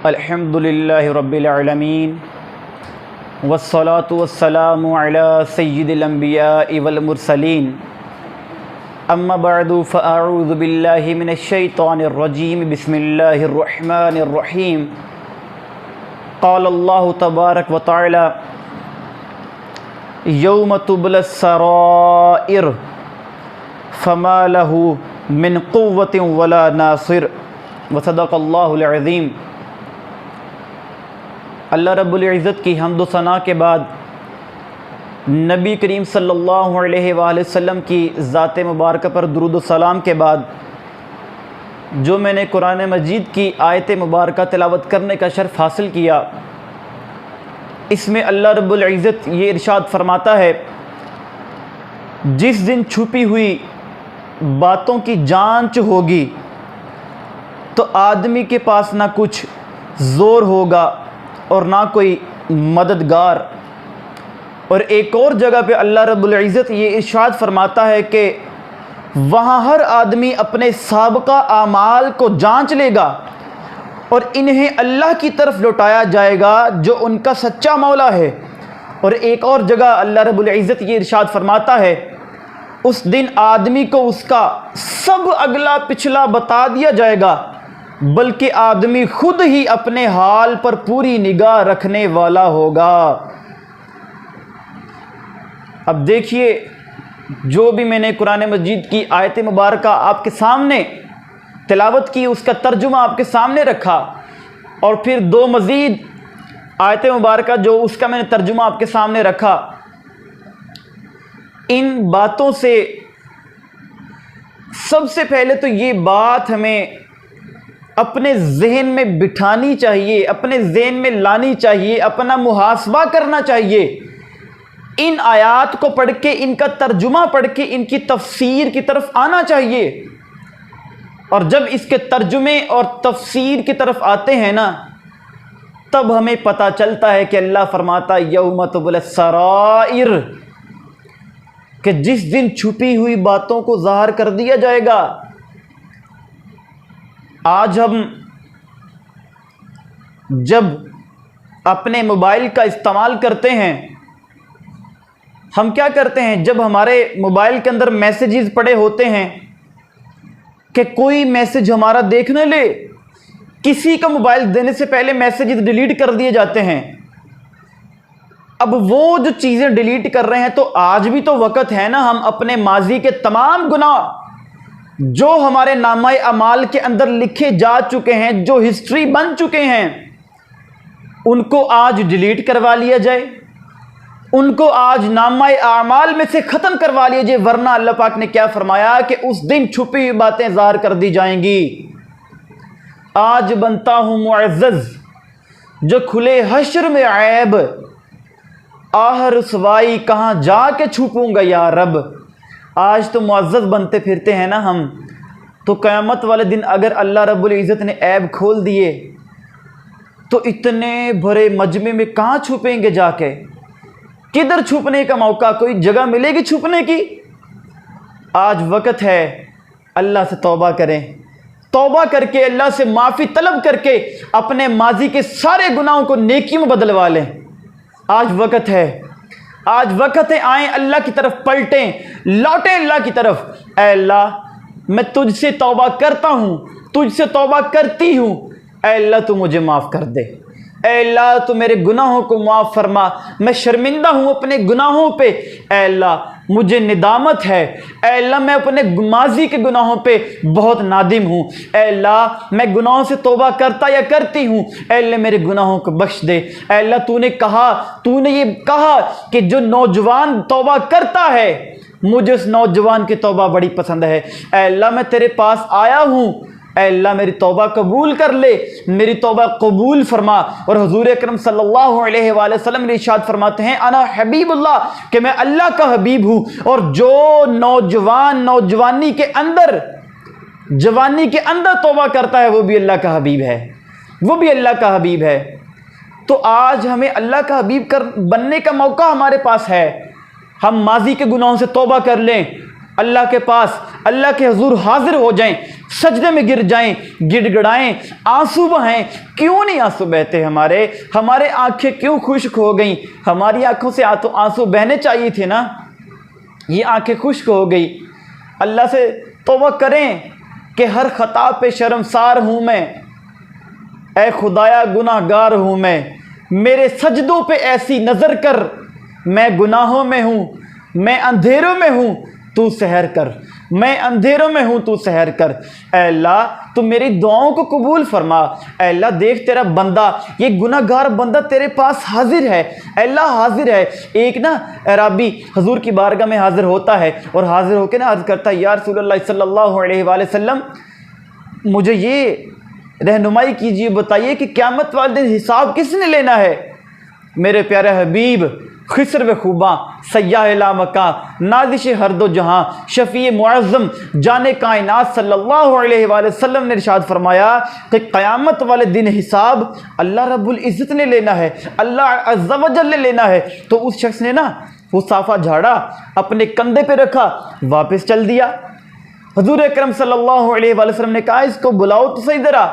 अल्हम्दुलिल्लाहि रब्बिल आलमीन वस्सलातु वस्सलामु अला सय्यिदिल अंबियाइ वल मुरसलीन अम्मा बअदु फ़अऊज़ु बिल्लाहि मिनश शैतानिर रजीम बिस्मिल्लाहिर रहमानिर रहीम क़ाल अल्लाहु तबारक व तआला यौम तुबलस सराइर फ़मा लहु मिन क़ुव्वतिन वला नासिर व सदक़ल्लाहुल अज़ीम। अल्लाह रब्बुल इज़्ज़त की हम्द व सना के बाद नबी करीम सल्लल्लाहु अलैहि वसल्लम की ज़ात मुबारक पर दुरूद व सलाम के बाद जो मैंने कुरान मजीद की आयत मुबारक तिलावत करने का शर्फ़ हासिल किया, इसमें अल्लाह रब्बुल इज़्ज़त ये इरशाद फरमाता है, जिस दिन छुपी हुई बातों की जांच होगी तो आदमी के पास ना कुछ ज़ोर होगा और ना कोई मददगार। और एक और जगह पे अल्लाह रब्बुल इज़्ज़त ये इरशाद फरमाता है कि वहाँ हर आदमी अपने साबिक़ा आमाल को जांच लेगा और इन्हें अल्लाह की तरफ लौटाया जाएगा जो उनका सच्चा मौला है। और एक और जगह अल्लाह रब्बुल इज़्ज़त ये इरशाद फरमाता है, उस दिन आदमी को उसका सब अगला पिछला बता दिया जाएगा, बल्कि आदमी खुद ही अपने हाल पर पूरी निगाह रखने वाला होगा। अब देखिए, जो भी मैंने कुरान मजीद की आयत मुबारक आपके सामने तिलावत की, उसका तर्जुमा आपके सामने रखा और फिर दो मज़ीद आयत मुबारक जो उसका मैंने तर्जुमा आपके सामने रखा। इन बातों से सबसे पहले तो ये बात हमें अपने जहन में बिठानी चाहिए, अपने जहन में लानी चाहिए, अपना मुहासबा करना चाहिए। इन आयात को पढ़ के, इनका तर्जुमा पढ़ के, इनकी तफसीर की तरफ आना चाहिए। और जब इसके तर्जुमे और तफसीर की तरफ आते हैं ना, तब हमें पता चलता है कि अल्लाह फरमाता यौम तुबलस सराइर, कि जिस दिन छुपी हुई बातों को ज़ाहिर कर दिया जाएगा। आज हम जब अपने मोबाइल का इस्तेमाल करते हैं, हम क्या करते हैं, जब हमारे मोबाइल के अंदर मैसेजेस पड़े होते हैं कि कोई मैसेज हमारा देखने ले, किसी का मोबाइल देने से पहले मैसेजेस डिलीट कर दिए जाते हैं। अब वो जो चीज़ें डिलीट कर रहे हैं, तो आज भी तो वक़्त है ना, हम अपने माजी के तमाम गुनाह जो हमारे नामा अमाल के अंदर लिखे जा चुके हैं, जो हिस्ट्री बन चुके हैं, उनको आज डिलीट करवा लिया जाए, उनको आज नामा अमाल में से ख़त्म करवा लिया जाए। वरना अल्लाह पाक ने क्या फरमाया कि उस दिन छुपी हुई बातें ज़ाहिर कर दी जाएंगी। आज बनता हूँ मुअज़्ज़ज़ जो खुले हश्र में ऐब, आह रुसवाई कहाँ जाके छुपूंगा या रब। आज तो मुअज़्ज़ज़ बनते फिरते हैं ना हम, तो क़यामत वाले दिन अगर अल्लाह रब्बुल इज़्ज़त ने ऐब खोल दिए तो इतने भरे मजमे में कहाँ छुपेंगे जाके, किधर छुपने का मौका, कोई जगह मिलेगी छुपने की। आज वक़्त है अल्लाह से तौबा करें, तौबा करके अल्लाह से माफ़ी तलब करके अपने माजी के सारे गुनाहों को नेकियों में बदलवा लें। आज वक़्त है, आज वक़्त है, आएँ अल्लाह की तरफ, पलटें, लौटें अल्लाह की तरफ। ऐ अल्लाह, मैं तुझसे तौबा करता हूँ, तुझसे तौबा करती हूँ, ऐ अल्लाह तू मुझे माफ़ कर दे, ऐ अल्लाह तू मेरे गुनाहों को माफ़ फरमा, मैं शर्मिंदा हूँ अपने गुनाहों पे, ऐ अल्लाह मुझे निदामत है, ऐ अल्लाह मैं अपने माजी के गुनाहों पे बहुत नादिम हूँ, ऐ अल्लाह मैं गुनाहों से तौबा करता या करती हूँ, ऐ अल्लाह मेरे गुनाहों को बख्श दे। ऐ अल्लाह तूने ये कहा कि जो नौजवान तौबा करता है, मुझे उस नौजवान की तौबा बड़ी पसंद है। ऐ अल्लाह मैं तेरे पास आया हूँ, ऐ अल्लाह मेरी तौबा कबूल कर ले, मेरी तौबा कबूल फरमा। और हुजूर अकरम सल्लल्लाहु अलैहि वसल्लम ने इरशाद फरमाते हैं, अना हबीबुल्लाह, कि मैं अल्लाह का हबीब हूँ। और जो नौजवान जवानी के अंदर तौबा करता है, वो भी अल्लाह का हबीब है, वो भी अल्लाह का हबीब है। तो आज हमें अल्लाह का हबीब बनने का मौका हमारे पास है। हम माजी के गुनाहों से तौबा कर लें, अल्लाह के पास, अल्लाह के हुजूर हाजिर हो जाएं, सजदे में गिर जाएं, गिड़गिड़ाएं, आंसू बहाएं। क्यों नहीं आंसू बहते हमारे आंखें क्यों खुश्क हो गई? हमारी आंखों से आंसू बहने चाहिए थे ना, ये आंखें खुश्क हो गई। अल्लाह से तौबा करें कि हर खता पे शर्मसार हूँ मैं, ऐ खुदाया गुनाहगार हूँ मैं, मेरे सजदों पे ऐसी नज़र कर, मैं गुनाहों में हूँ, मैं अंधेरों में हूँ, तू सहर कर, मैं अंधेरों में हूँ, तू सहर कर। ऐ अल्लाह तू मेरी दुआओं को कबूल फरमा। ऐ अल्लाह देख तेरा बंदा, ये गुनाहगार बंदा तेरे पास हाजिर है। ऐ अल्लाह हाजिर है। एक ना अराबी हजूर की बारगाह में हाजिर होता है और हाजिर होकर ना अर्ज़ करता है, या रसूलल्लाह सल्लल्लाहु अलैहि वसल्लम मुझे ये रहनुमाई कीजिए, बताइए कि क़यामत वाले दिन हिसाब किसने लेना है? मेरे प्यारे हबीब खिसर व खूबा सयाह ला मका नाजिश हर दो जहाँ शफ़ी मुअज़्ज़म जाने कायनात सल्लल्लाहु अलैहि वसल्लम ने इरशाद फरमाया कि क़यामत वाले दिन हिसाब अल्लाह रब्बुल इज़्ज़त ने लेना है, अल्लाह अज़्ज़ा व जल ने लेना है। तो उस शख्स ने ना वो साफ़ा झाड़ा, अपने कंधे पे रखा, वापस चल दिया। हुज़ूर अकरम सल्लल्लाहु अलैहि वसल्लम ने कहा इसको बुलाओ तो सही ज़रा।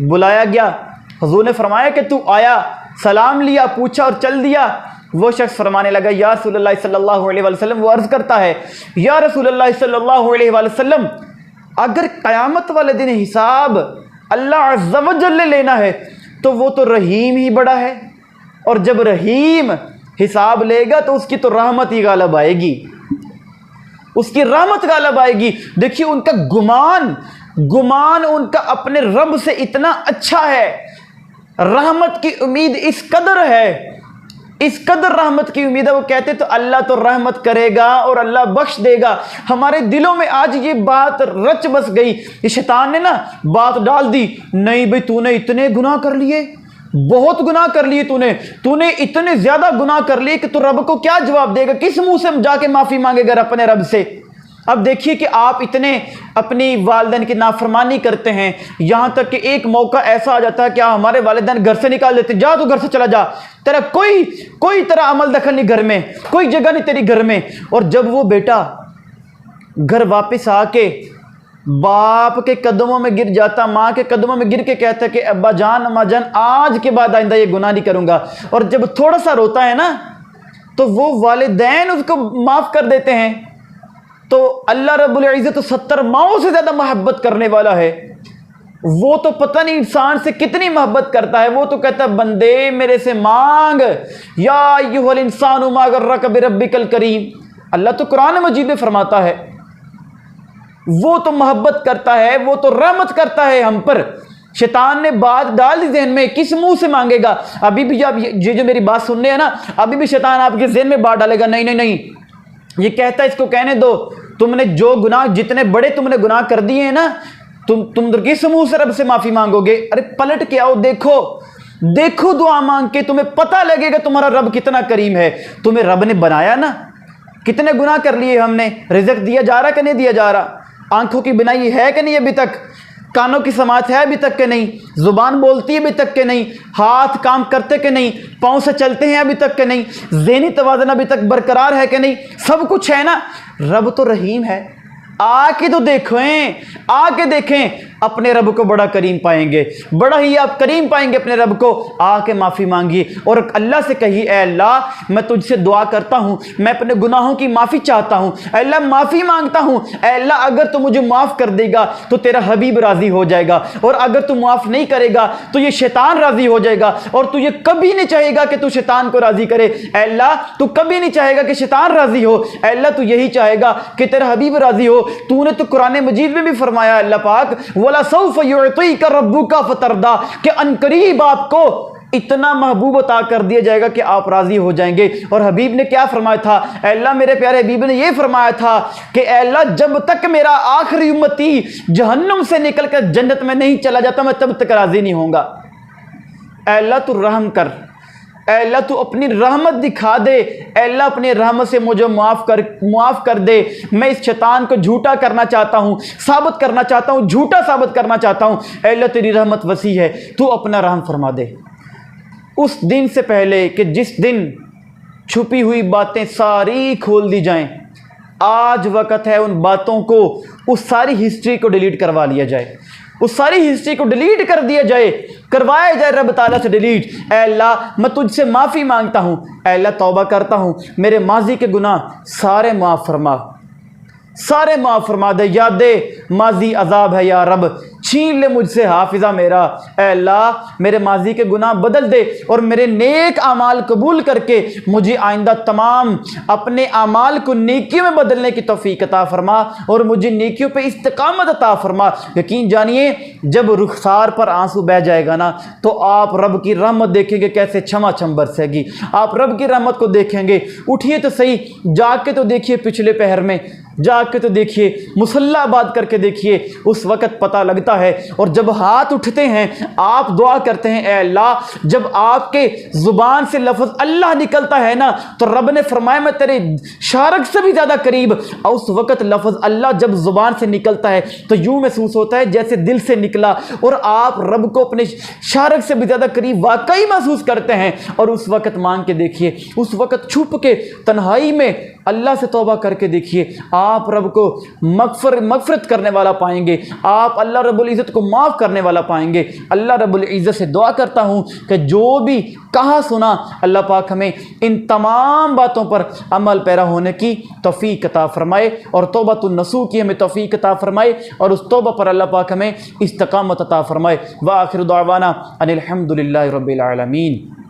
बुलाया गया, हुज़ूर ने फरमाया कि तू आया, सलाम लिया, पूछा और चल दिया। वो शख्स फरमाने लगा, या रसूलुल्लाह सल्लल्लाहु अलैहि वसल्लम, वो अर्ज़ करता है, या रसूलुल्लाह सल्लल्लाहु अलैहि वसल्लम अगर क़यामत वाले दिन हिसाब अल्लाह अज़्ज़ा व जल लेना है तो वो तो रहीम ही बड़ा है, और जब रहीम हिसाब लेगा तो उसकी तो रहमत ही गालब आएगी, उसकी रहमत गालब आएगी। देखिए उनका गुमान उनका अपने रब से इतना अच्छा है, रहमत की उम्मीद इस कदर है, इस कदर रहमत की उम्मीद है। वो कहते तो अल्लाह तो रहमत करेगा और अल्लाह बख्श देगा। हमारे दिलों में आज ये बात रच बस गई, ये शैतान ने ना बात डाल दी, नहीं भाई तूने इतने गुनाह कर लिए, बहुत गुनाह कर लिए, तूने इतने ज्यादा गुनाह कर लिए कि तू रब को क्या जवाब देगा, किस मुंह से जाके माफी मांगेगा अपने रब से। अब देखिए कि आप इतने अपनी वालिदैन की नाफरमानी करते हैं, यहाँ तक कि एक मौका ऐसा आ जाता है कि हमारे वालिदैन घर से निकाल देते, जा तू घर से चला जा, तेरा कोई तेरा अमल दखल नहीं घर में, कोई जगह नहीं तेरी घर में। और जब वो बेटा घर वापस आके बाप के कदमों में गिर जाता, माँ के कदमों में गिर के कहता कि अब्बा जान अम्मा जान आज के बाद आइंदा ये गुनाह नहीं करूँगा, और जब थोड़ा सा रोता है ना तो वो वालिदैन उसको माफ़ कर देते हैं। तो अल्लाह रब्बुल इज़्ज़त 70 माओं से ज़्यादा मोहब्बत करने वाला है। वो तो पता नहीं इंसान से कितनी मोहब्बत करता है। वो तो कहता है बंदे मेरे से मांग, या अय्युहल इंसानु मा गर्रक बिरब्बिकल करीम। अल्लाह तो कुरान मजीद में फरमाता है, वो तो मोहब्बत करता है, वो तो रहमत करता है हम पर। शैतान ने बात डाल दी जहन में, किस मुंह से मांगेगा? अभी भी आप ये जो मेरी बात सुन रहे हैं ना, अभी भी शैतान आपके जहन में बात डालेगा, नहीं नहीं नहीं, ये कहता है इसको कहने दो, तुमने जो गुनाह जितने बड़े तुमने गुनाह कर दिए हैं ना, तुम किस मुंह से रब से माफी मांगोगे? अरे पलट के आओ, देखो दुआ मांग के, तुम्हें पता लगेगा तुम्हारा रब कितना करीम है। तुम्हें रब ने बनाया ना, कितने गुनाह कर लिए हमने, रिज़्क़ दिया जा रहा कि नहीं दिया जा रहा, आंखों की बनाई है कि नहीं अभी तक, कानों की समात है अभी तक के नहीं, जुबान बोलती है अभी तक के नहीं, हाथ काम करते के नहीं, पाँव से चलते हैं अभी तक के नहीं, ज़हनी तवाज़ुन अभी तक बरकरार है कि नहीं, सब कुछ है ना। रब तो रहीम है, आके तो देखें, आके देखें, अपने रब को बड़ा करीम पाएंगे, बड़ा ही आप करीम पाएंगे अपने रब को। आके माफ़ी मांगिए और अल्लाह से कहिए, ऐ अल्लाह मैं तुझसे दुआ करता हूँ, मैं अपने गुनाहों की माफ़ी चाहता हूँ, अल्लाह माफ़ी मांगता हूँ। ऐ अल्लाह अगर तू मुझे माफ़ कर देगा तो तेरा हबीब राज़ी हो जाएगा, और अगर तू माफ़ नहीं करेगा तो ये शैतान राज़ी हो जाएगा, और तू ये कभी नहीं चाहेगा कि तू शैतान को राज़ी करे। ऐ अल्लाह तू कभी नहीं चाहेगा कि शैतान राज़ी हो, ऐ अल्लाह तू यही चाहेगा कि तेरा हबीब राज़ी हो। तूने तो कुरान मजीद में भी फरमाया अल्लाह पाक, वला सौफ युअतीका रब्बुका फतरदा, कि अनकरीब आपको इतना महबूब अता कर दिया जाएगा कि आप राजी हो जाएंगे। और हबीब ने क्या फरमाया था? अल्लाह मेरे प्यारे हबीब ने यह फरमाया था कि अल्लाह जब तक मेरा आखिरी उम्मती जहन्नुम से निकलकर जन्नत में नहीं चला जाता मैं तब तक राजी नहीं होऊंगा। अल्लाह तू रहम कर, अल्लाह तू अपनी रहमत दिखा दे, अल्लाह अपनी रहमत से मुझे माफ़ कर दे। मैं इस शैतान को झूठा करना चाहता हूँ, साबित करना चाहता हूँ, झूठा साबित करना चाहता हूँ। अल्लाह तेरी रहमत वसी है, तू अपना रहम फरमा दे। उस दिन से पहले कि जिस दिन छुपी हुई बातें सारी खोल दी जाएं, आज वक़्त है उन बातों को उस सारी हिस्ट्री को डिलीट करवा लिया जाए, उस सारी हिस्ट्री को डिलीट कर दिया जाए, करवाया जाए रब ताला से डिलीट। ऐ अल्लाह मैं तुझसे माफ़ी मांगता हूँ, ऐ अल्लाह तौबा करता हूँ, मेरे माजी के गुनाह सारे माफ़ फरमा, सारे माफ़ फरमा दे। यादे माजी अजाब है या रब, छीन ले मुझसे हाफिज़ा मेरा। ऐ अल्लाह मेरे माजी के गुनाह बदल दे और मेरे नेक आमाल कबूल करके मुझे आइंदा तमाम अपने आमाल को नेकियों में बदलने की तौफीक अता फरमा और मुझे नेकियों पे इस्तिकामत अता फरमा। यकीन जानिए जब रुखसार पर आंसू बह जाएगा ना तो आप रब की रहमत देखेंगे कैसे छमाछम बरसेगी, आप रब की रहमत को देखेंगे। उठिए तो सही, जाके तो देखिए पिछले पहर में, जाके तो देखिए, मुसल्लाबाद करके देखिए, उस वक़्त पता लगता है। और जब हाथ उठते हैं आप दुआ करते हैं, ऐ अल्लाह जब आपके ज़ुबान से लफ्ज़ अल्लाह निकलता है ना तो रब ने फरमाया मैं तेरे शारक से भी ज़्यादा करीब। और उस वक़्त लफ्ज़ अल्लाह जब ज़ुबान से निकलता है तो यूँ महसूस होता है जैसे दिल से निकला और आप रब को अपने शारक से भी ज़्यादा करीब वाकई महसूस करते हैं। और उस वक़्त मांग के देखिए, उस वक़्त छुप के तन्हाई में अल्लाह से तौबा करके देखिए, आप रब को मगफरत करने वाला पाएंगे, आप अल्लाह रब्बुल इज़्ज़त को माफ़ करने वाला पाएंगे। अल्लाह रब्बुल इज़्ज़त से दुआ करता हूँ कि जो भी कहा सुना अल्लाह पाक हमें इन तमाम बातों पर अमल पैरा होने की तौफीक अता फरमाए और तौबतुन नसूह की हमें तौफीक अता फरमाए और उस तौबा पर अल्लाह पाक हमें इस्तिकामत अता फरमाए। व आखिर दावाना अनिल हम्दुलिल्लाहि रब्बिल आलमीन।